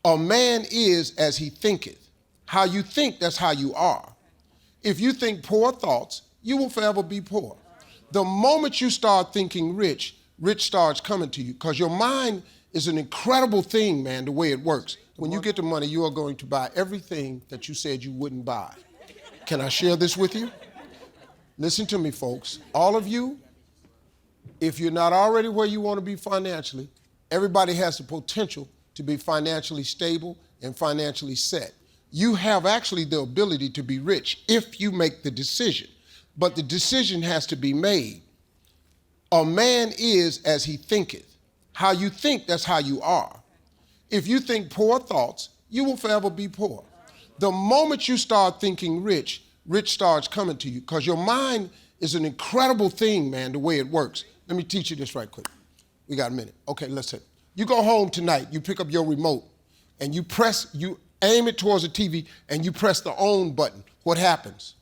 A man is as he thinketh. How you think, that's how you are. If you think poor thoughts, you will forever be poor. The moment you start thinking rich, rich starts coming to you, because your mind is an incredible thing, man, the way it works. When you get the money, you are going to buy everything that you said you wouldn't buy. Can I share this with you? Listen to me, folks. All of you, if you're not already where you want to be financially, everybody has the potential to be financially stable and financially set. You have actually the ability to be rich if you make the decision, but the decision has to be made. A man is as he thinketh. How you think, that's how you are. If you think poor thoughts, you will forever be poor. The moment you start thinking rich, rich starts coming to you, because your mind is an incredible thing, man, the way it works. Let me teach you this right quick. We got a minute. Okay, let's say. You go home tonight, you pick up your remote, and you aim it towards the TV, and you press the on button. What happens?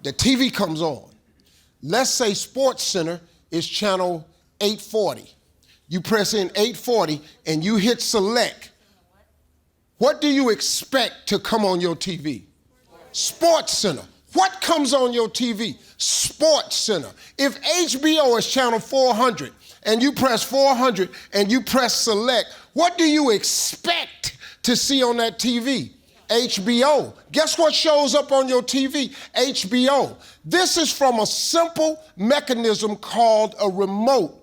The TV comes on. Let's say Sports Center is channel 840. You press in 840, and you hit select. What do you expect to come on your TV? Sports Center. What comes on your TV? Sports Center. If HBO is channel 400, and you press 400 and you press select, what do you expect to see on that TV? HBO. Guess what shows up on your TV? HBO. This is from a simple mechanism called a remote,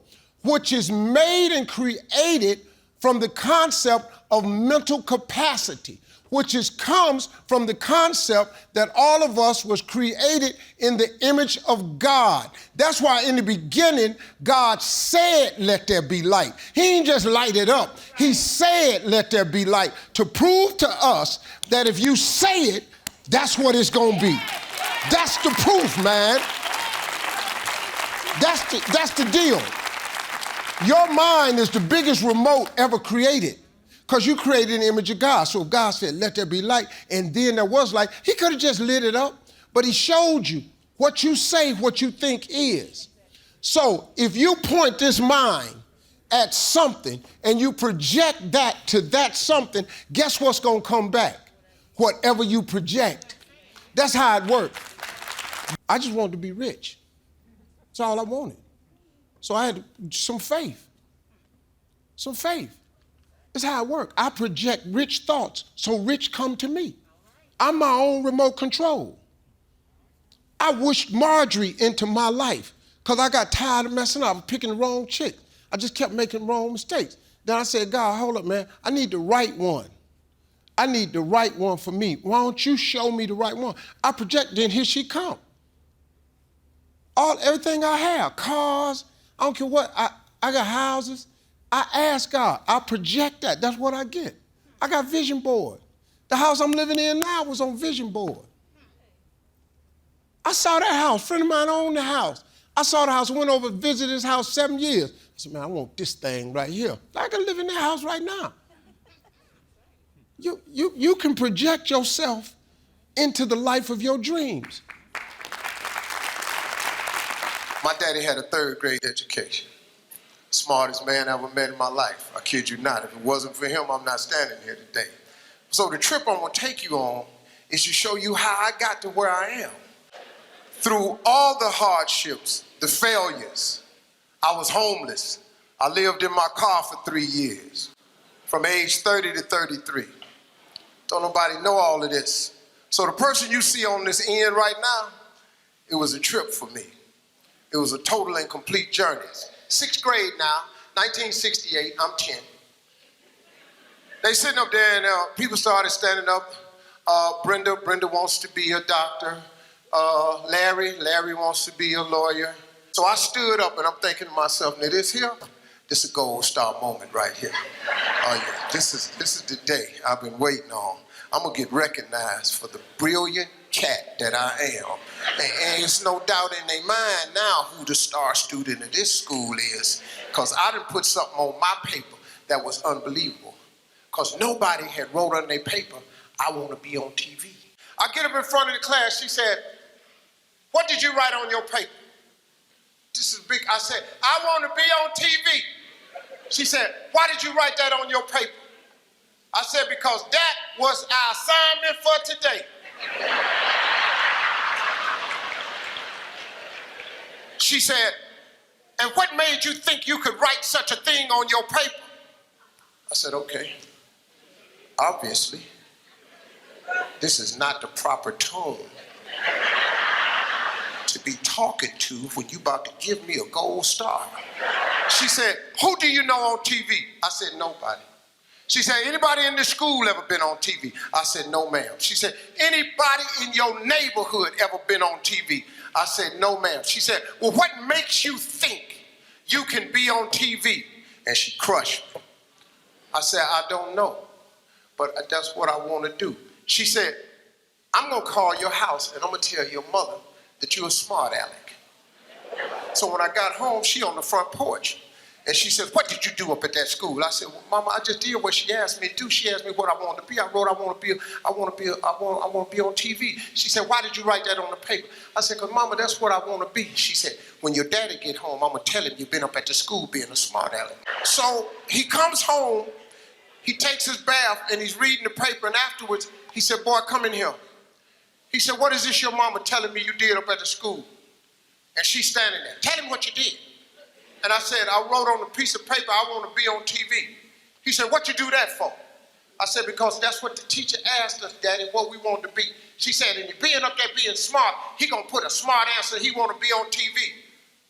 which is made and created from the concept of mental capacity, which comes from the concept that all of us was created in the image of God. That's why in the beginning, God said, let there be light. He didn't just light it up. He said, let there be light, to prove to us that if you say it, that's what it's gonna be. That's the proof, man. That's the deal. Your mind is the biggest remote ever created, because you created an image of God. So if God said, let there be light, and then there was light, he could have just lit it up, but he showed you what you say, what you think is. So if you point this mind at something and you project that to that something, guess what's gonna come back? Whatever you project. That's how it works. I just wanted to be rich. That's all I wanted. So I had some faith. Some faith. That's how it works. I project rich thoughts, so rich come to me. I'm my own remote control. I wished Marjorie into my life because I got tired of messing up, picking the wrong chick. I just kept making wrong mistakes. Then I said, God, hold up, man. I need the right one. I need the right one for me. Why don't you show me the right one? I project, then here she come. Everything I have, cars, I don't care what, I got houses. I ask God, I project that. That's what I get. I got vision board. The house I'm living in now was on vision board. I saw that house. A friend of mine owned the house. I saw the house, went over, visited his house 7 years. I said, man, I want this thing right here. I can live in that house right now. You can project yourself into the life of your dreams. My daddy had a 3rd grade education. Smartest man I ever met in my life. I kid you not. If it wasn't for him, I'm not standing here today. So the trip I'm gonna take you on is to show you how I got to where I am. Through all the hardships, the failures, I was homeless. I lived in my car for 3 years, from age 30 to 33. Don't nobody know all of this. So the person you see on this end right now, it was a trip for me. It was a total and complete journey. 6th grade now, 1968, I'm 10. They sitting up there and people started standing up. Brenda wants to be a doctor. Larry wants to be a lawyer. So I stood up and I'm thinking to myself, now this is a gold star moment right here. Oh yeah, this is the day I've been waiting on. I'm gonna get recognized for the brilliant cat that I am. And it's no doubt in their mind now who the star student of this school is, because I done put something on my paper that was unbelievable. Because nobody had wrote on their paper, I want to be on TV. I get up in front of the class, she said, what did you write on your paper? This is big. I said, I want to be on TV. She said, why did you write that on your paper? I said, because that was our assignment for today. She said, and what made you think you could write such a thing on your paper? I said, okay, obviously, this is not the proper tone to be talking to when you about to give me a gold star. She said, who do you know on TV? I said, nobody. She said, anybody in this school ever been on TV? I said, no, ma'am. She said, anybody in your neighborhood ever been on TV? I said, no, ma'am. She said, well, what makes you think you can be on TV? And she crushed me. I said, I don't know, but that's what I want to do. She said, I'm going to call your house and I'm going to tell your mother that you're a smart aleck. So when I got home, she on the front porch. And she said, what did you do up at that school? I said, well, Mama, I just did what she asked me to do. She asked me what I wanted to be. I wrote, I want to be on TV. She said, why did you write that on the paper? I said, because Mama, that's what I want to be. She said, when your daddy get home, I'm going to tell him you've been up at the school being a smart aleck. So he comes home, he takes his bath, and he's reading the paper, and afterwards, he said, boy, come in here. He said, what is this your mama telling me you did up at the school? And she's standing there. Tell him what you did. And I said, I wrote on a piece of paper, I want to be on TV. He said, what you do that for? I said, because that's what the teacher asked us, Daddy, what we wanted to be. She said, and you being up there being smart, he going to put a smart answer, he want to be on TV.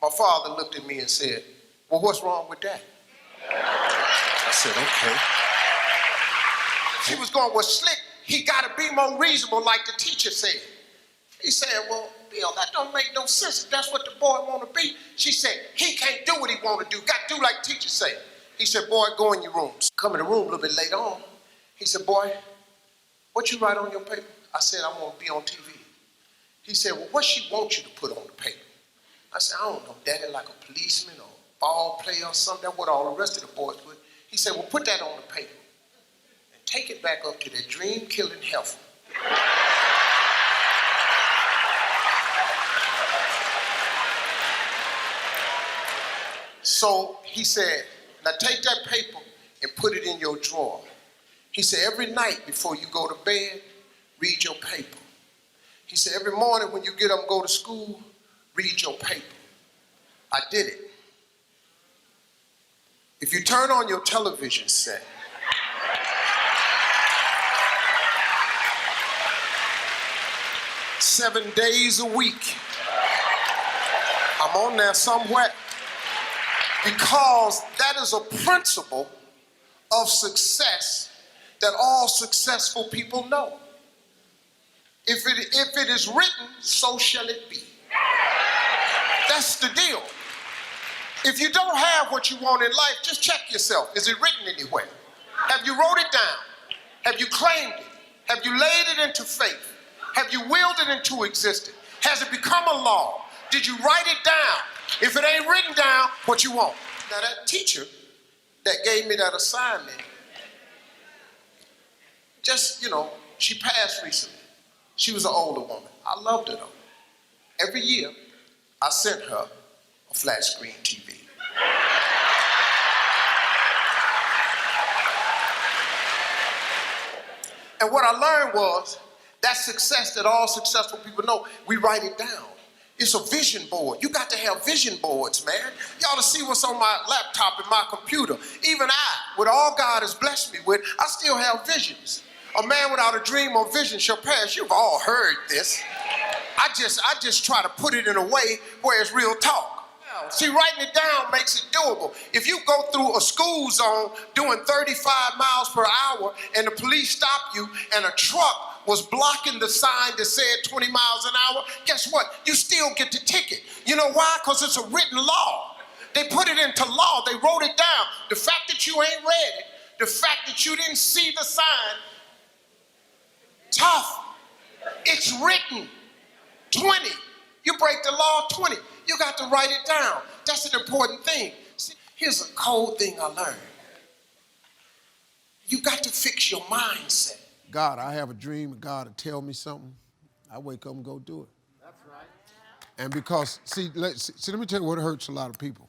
My father looked at me and said, well, what's wrong with that? I said, okay. She was going, well, Slick, he got to be more reasonable like the teacher said. He said, well, Bill, that don't make no sense. If that's what the boy want to be. She said, he can't do what he want to do. Got to do like teacher say. He said, boy, go in your rooms. Come in the room a little bit later on. He said, boy, what you write on your paper? I said, I want to be on TV. He said, well, what she want you to put on the paper? I said, I don't know, Daddy, like a policeman or a ball player or something. That's what all the rest of the boys would. He said, well, put that on the paper and take it back up to that dream-killing heifer. So he said, now take that paper and put it in your drawer. He said, every night before you go to bed, read your paper. He said, every morning when you get up and go to school, read your paper. I did it. If you turn on your television set, seven days a week, I'm on there somewhere. Because that is a principle of success that all successful people know. If it is written, so shall it be. That's the deal. If you don't have what you want in life, just check yourself. Is it written anywhere? Have you wrote it down? Have you claimed it? Have you laid it into faith? Have you willed it into existence? Has it become a law? Did you write it down? If it ain't written down, what you want? Now that teacher that gave me that assignment, just, she passed recently. She was an older woman. I loved her though. Every year, I sent her a flat screen TV. And what I learned was that success that all successful people know, we write it down. It's a vision board. You got to have vision boards, man. You ought to see what's on my laptop and my computer. Even I, with all God has blessed me with, I still have visions. A man without a dream or vision shall perish. You've all heard this. I just try to put it in a way where it's real talk. See, writing it down makes it doable. If you go through a school zone doing 35 miles per hour and the police stop you and a truck was blocking the sign that said 20 miles an hour, guess what? You still get the ticket. You know why? Because it's a written law. They put it into law. They wrote it down. The fact that you ain't read it, the fact that you didn't see the sign, tough. It's written. 20. You break the law, 20. You got to write it down. That's an important thing. See, here's a cold thing I learned. You got to fix your mindset. God, I have a dream, God will tell me something. I wake up and go do it. That's right. And because, let me tell you what hurts a lot of people.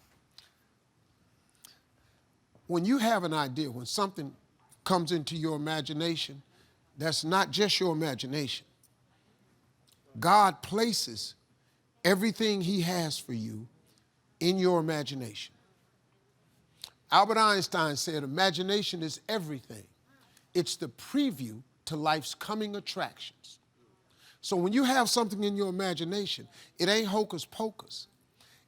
When you have an idea, when something comes into your imagination, that's not just your imagination. God places everything he has for you in your imagination. Albert Einstein said, imagination is everything. It's the preview to life's coming attractions. So when you have something in your imagination, it ain't hocus pocus.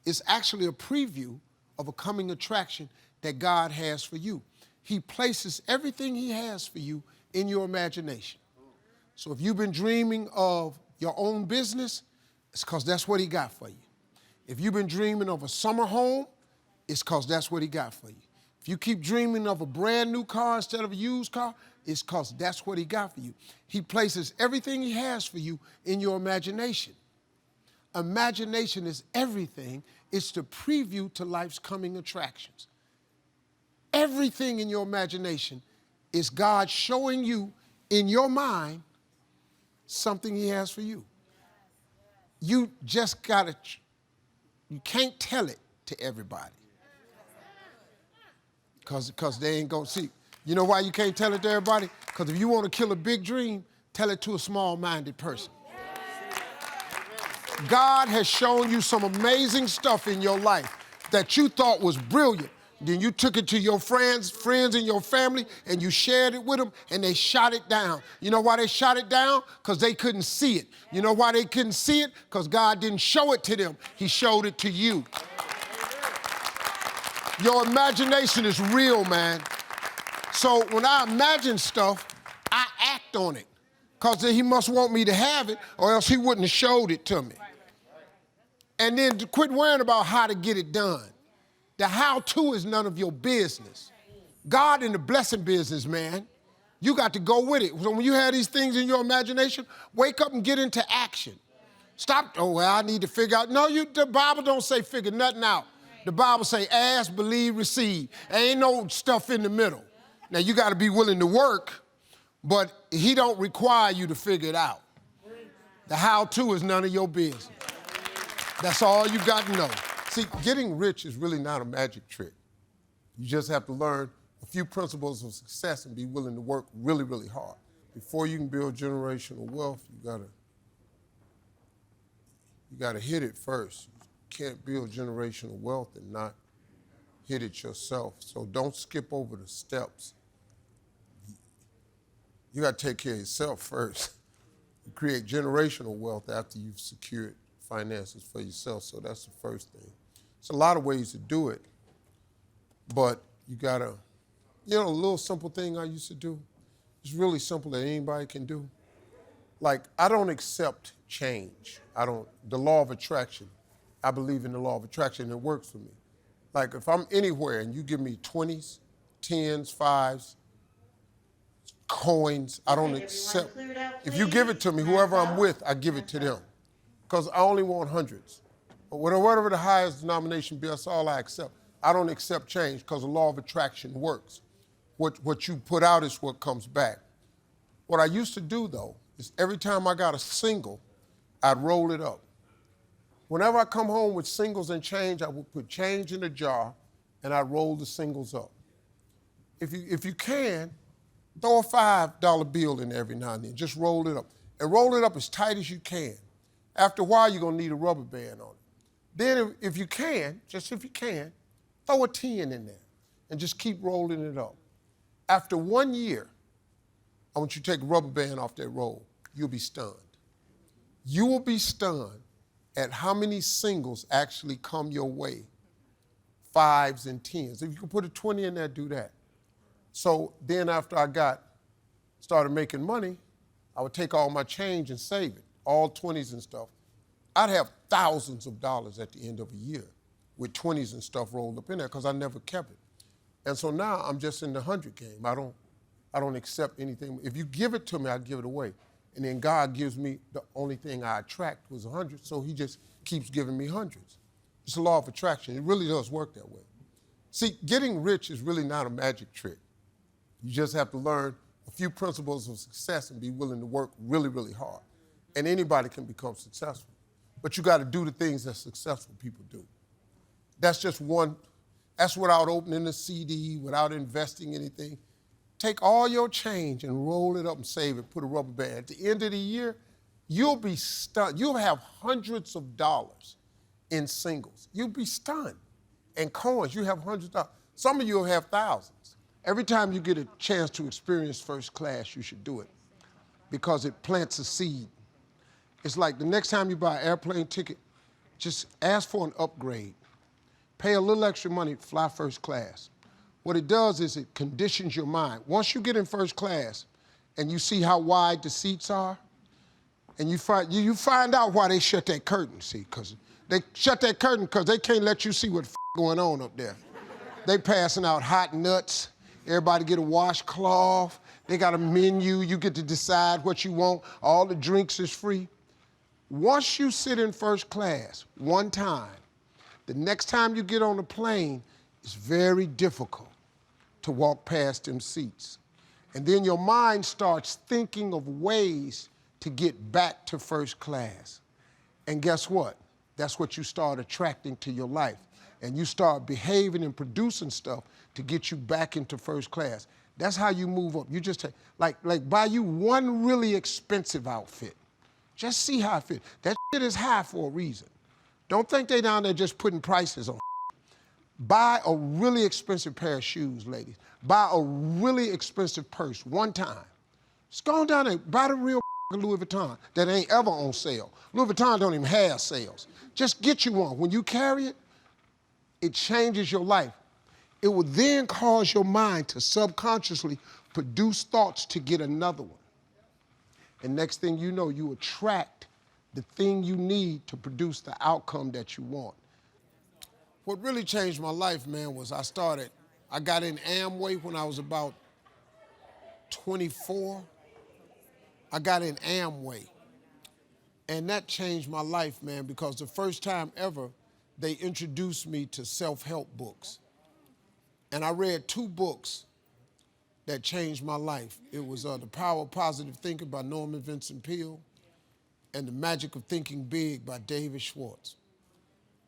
It's actually a preview of a coming attraction that God has for you. He places everything he has for you in your imagination. So if you've been dreaming of your own business, it's because that's what he got for you. If you've been dreaming of a summer home, it's because that's what he got for you. If you keep dreaming of a brand new car instead of a used car, it's because that's what he got for you. He places everything he has for you in your imagination. Imagination is everything. It's the preview to life's coming attractions. Everything in your imagination is God showing you in your mind something he has for you. You just gotta, you can't tell it to everybody. Because they ain't gonna see. You know why you can't tell it to everybody? Because if you want to kill a big dream, tell it to a small-minded person. God has shown you some amazing stuff in your life that you thought was brilliant. Then you took it to your friends in your family, and you shared it with them, and they shot it down. You know why they shot it down? Because they couldn't see it. You know why they couldn't see it? Because God didn't show it to them. He showed it to you. Your imagination is real, man. So when I imagine stuff, I act on it. Because he must want me to have it, or else he wouldn't have showed it to me. And then to quit worrying about how to get it done. The how-to is none of your business. God in the blessing business, man. You got to go with it. So when you have these things in your imagination, wake up and get into action. Stop, oh, well, I need to figure out. No, the Bible don't say figure nothing out. The Bible say ask, believe, receive. There ain't no stuff in the middle. Now, you got to be willing to work, but he don't require you to figure it out. The how-to is none of your business. That's all you got to know. See, getting rich is really not a magic trick. You just have to learn a few principles of success and be willing to work really, really hard. Before you can build generational wealth, you gotta hit it first. You can't build generational wealth and not hit it yourself. So don't skip over the steps. You gotta take care of yourself first. You create generational wealth after you've secured finances for yourself. So that's the first thing. There's a lot of ways to do it, but you gotta, a little simple thing I used to do. It's really simple that anybody can do. Like, I don't accept change. The law of attraction. I believe in the law of attraction. It works for me. Like, if I'm anywhere and you give me 20s, 10s, 5s, coins, I don't accept. If you give it to me, whoever I'm with, I give it to them. Because I only want hundreds. Or whatever the highest denomination be, that's all I accept. I don't accept change because the law of attraction works. What you put out is what comes back. What I used to do, though, is every time I got a single, I'd roll it up. Whenever I come home with singles and change, I would put change in a jar, and I'd roll the singles up. If you can, throw a $5 bill in every now and then. Just roll it up. And roll it up as tight as you can. After a while, you're going to need a rubber band on it. Then if you can, throw a 10 in there and just keep rolling it up. After 1 year, I want you to take a rubber band off that roll. You'll be stunned. You will be stunned at how many singles actually come your way, 5s and 10s. If you can put a 20 in there, do that. So then after I started making money, I would take all my change and save it, all 20s and stuff. I'd have thousands of dollars at the end of a year with 20s and stuff rolled up in there because I never kept it. And so now I'm just in the 100 game. I don't accept anything. If you give it to me, I give it away. And then God gives me the only thing I attract was 100, so he just keeps giving me hundreds. It's a law of attraction. It really does work that way. See, getting rich is really not a magic trick. You just have to learn a few principles of success and be willing to work really, really hard. And anybody can become successful. But you got to do the things that successful people do. That's just one. That's without opening a CD, without investing anything. Take all your change and roll it up and save it, put a rubber band. At the end of the year, you'll be stunned. You'll have hundreds of dollars in singles. You'll be stunned. And coins, you have hundreds of dollars. Some of you will have thousands. Every time you get a chance to experience first class, you should do it because it plants a seed. It's like the next time you buy an airplane ticket, just ask for an upgrade. Pay a little extra money, fly first class. What it does is it conditions your mind. Once you get in first class and you see how wide the seats are, and you find out why they shut that curtain, see, because they shut that curtain because they can't let you see what's going on up there. They passing out hot nuts, everybody get a washcloth, they got a menu, you get to decide what you want, all the drinks is free. Once you sit in first class one time, the next time you get on a plane, it's very difficult to walk past them seats. And then your mind starts thinking of ways to get back to first class. And guess what? That's what you start attracting to your life. And you start behaving and producing stuff to get you back into first class. That's how you move up. You just take, like buy you one really expensive outfit. Just see how it fits. That shit is high for a reason. Don't think they down there just putting prices on. Buy a really expensive pair of shoes, ladies. Buy a really expensive purse one time. Just go on down there, buy the real Louis Vuitton that ain't ever on sale. Louis Vuitton don't even have sales. Just get you one. When you carry it, it changes your life. It will then cause your mind to subconsciously produce thoughts to get another one. And next thing you know, you attract the thing you need to produce the outcome that you want. What really changed my life, man, was I got in Amway when I was about 24. I got in Amway. And that changed my life, man, because the first time ever, they introduced me to self-help books. And I read 2 books that changed my life. It was The Power of Positive Thinking by Norman Vincent Peale and The Magic of Thinking Big by David Schwartz.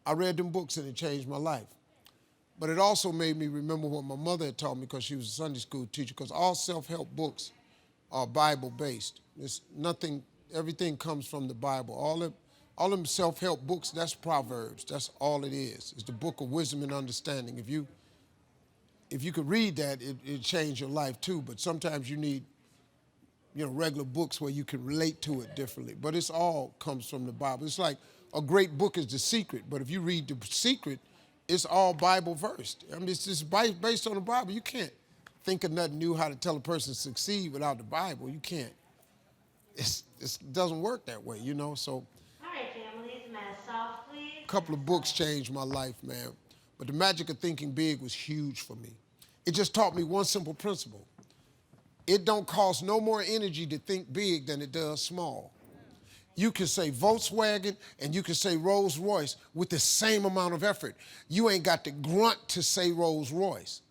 I read them books and it changed my life. But it also made me remember what my mother had taught me because she was a Sunday school teacher, because all self-help books are Bible-based. It's nothing, everything comes from the Bible. All them self-help books, that's Proverbs. That's all it is. It's the book of wisdom and understanding. If you could read that, it'd change your life too. But sometimes you need, regular books where you can relate to it differently. But it's all comes from the Bible. It's like a great book is The Secret. But if you read The Secret, it's all Bible versed. I mean, it's just based on the Bible. You can't think of nothing new how to tell a person to succeed without the Bible. You can't. It doesn't work that way, So. All right, families, mask off, please. A couple of books changed my life, man. But The Magic of Thinking Big was huge for me. It just taught me one simple principle. It don't cost no more energy to think big than it does small. You can say Volkswagen and you can say Rolls Royce with the same amount of effort. You ain't got to grunt to say Rolls Royce.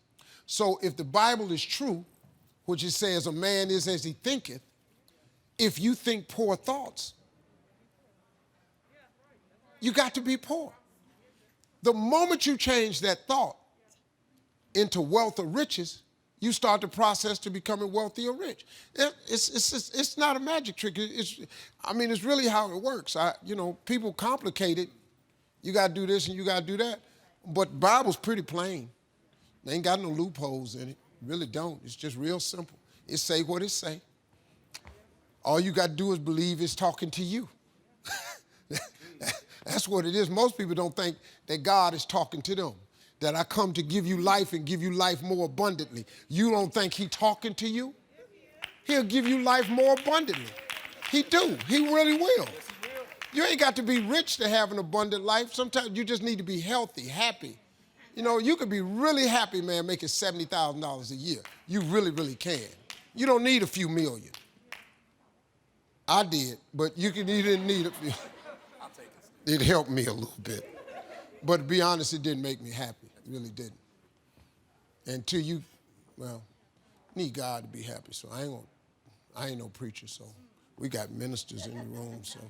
So if the Bible is true, which it says a man is as he thinketh, if you think poor thoughts, you got to be poor. The moment you change that thought into wealth or riches, you start the process to becoming wealthy or rich. It's not a magic trick. It's really how it works. People complicate it. You got to do this and you got to do that. But the Bible's pretty plain. They ain't got no loopholes in it. Really don't. It's just real simple. It say what it say. All you got to do is believe it's talking to you. That's what it is. Most people don't think that God is talking to them, that I come to give you life and give you life more abundantly. You don't think He's talking to you? He'll give you life more abundantly. He do. He really will. You ain't got to be rich to have an abundant life. Sometimes you just need to be healthy, happy. You could be really happy, man, making $70,000 a year. You really, really can. You don't need a few million. I did, but you didn't need a few. It helped me a little bit. But to be honest, it didn't make me happy. It really didn't. Until you need God to be happy. So I ain't no preacher, so we got ministers in the room, so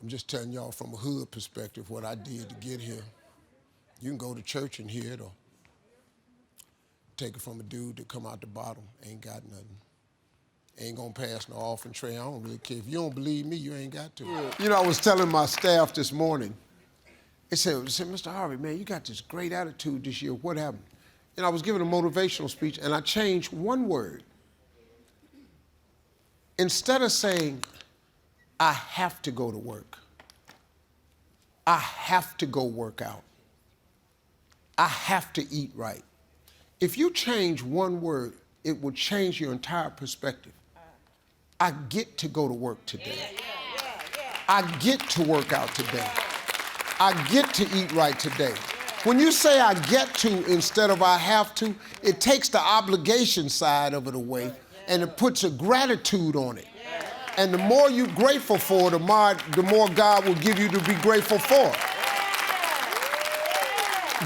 I'm just telling y'all from a hood perspective what I did to get here. You can go to church and hear it, or take it from a dude that come out the bottom, ain't got nothing. Ain't gonna pass no offering tray. I don't really care. If you don't believe me, you ain't got to. Yeah. You know, I was telling my staff this morning, they said, Mr. Harvey, man, you got this great attitude this year. What happened? And I was giving a motivational speech, and I changed one word. Instead of saying, I have to go to work, I have to go work out, I have to eat right. If you change one word, it will change your entire perspective. I get to go to work today. I get to work out today. I get to eat right today. When you say I get to instead of I have to, it takes the obligation side of it away and it puts a gratitude on it. And the more you're grateful for, the more God will give you to be grateful for.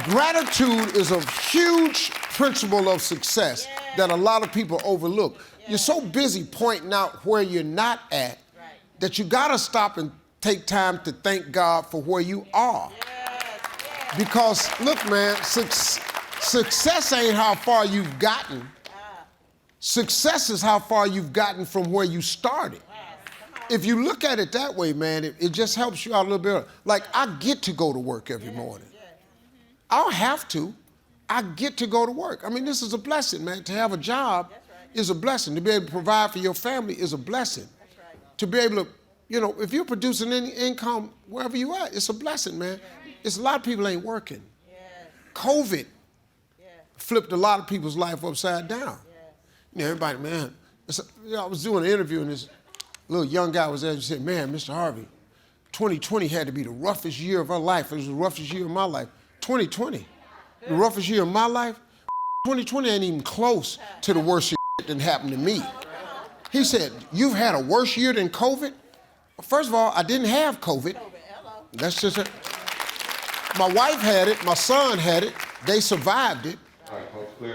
Gratitude is a huge principle of success that a lot of people overlook. You're so busy pointing out where you're not at that you gotta stop and take time to thank God for where you are. Because look, man, success ain't how far you've gotten. Success is how far you've gotten from where you started. If you look at it that way, man, it just helps you out a little bit. Like, I get to go to work every morning. I don't have to. I get to go to work. I mean, this is a blessing, man. To have a job is a blessing. To be able to provide for your family is a blessing. To be able to, you know, if you're producing any income wherever you are, it's a blessing, man. It's a lot of people ain't working. COVID flipped a lot of people's life upside down. You know, everybody, man. I was doing an interview and this little young guy was there and said, man, Mr. Harvey, 2020 had to be the roughest year of our life. It was the roughest year of my life. 2020, the roughest year of my life? 2020 ain't even close to the worst shit that happened to me. He said, you've had a worse year than COVID? First of all, I didn't have COVID. That's just it. My wife had it, my son had it, they survived it.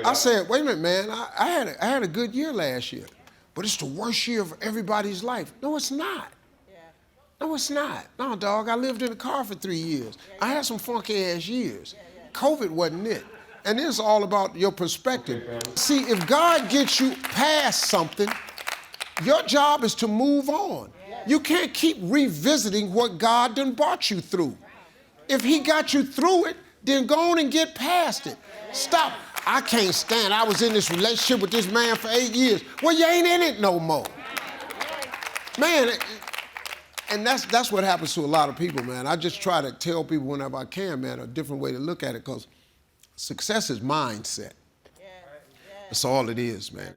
I said, wait a minute, man, I had a good year last year, but it's the worst year of everybody's life. No, it's not. No, it's not. No, dog, I lived in a car for 3 years. I had some funky ass years. COVID wasn't it. And it's all about your perspective. See, if God gets you past something, your job is to move on. You can't keep revisiting what God done brought you through. If he got you through it, then go on and get past it. Stop. I can't stand. I was in this relationship with this man for 8 years. Well, you ain't in it no more. Man, and that's what happens to a lot of people, man. I just try to tell people whenever I can, man, a different way to look at it, because success is mindset. That's all it is, man.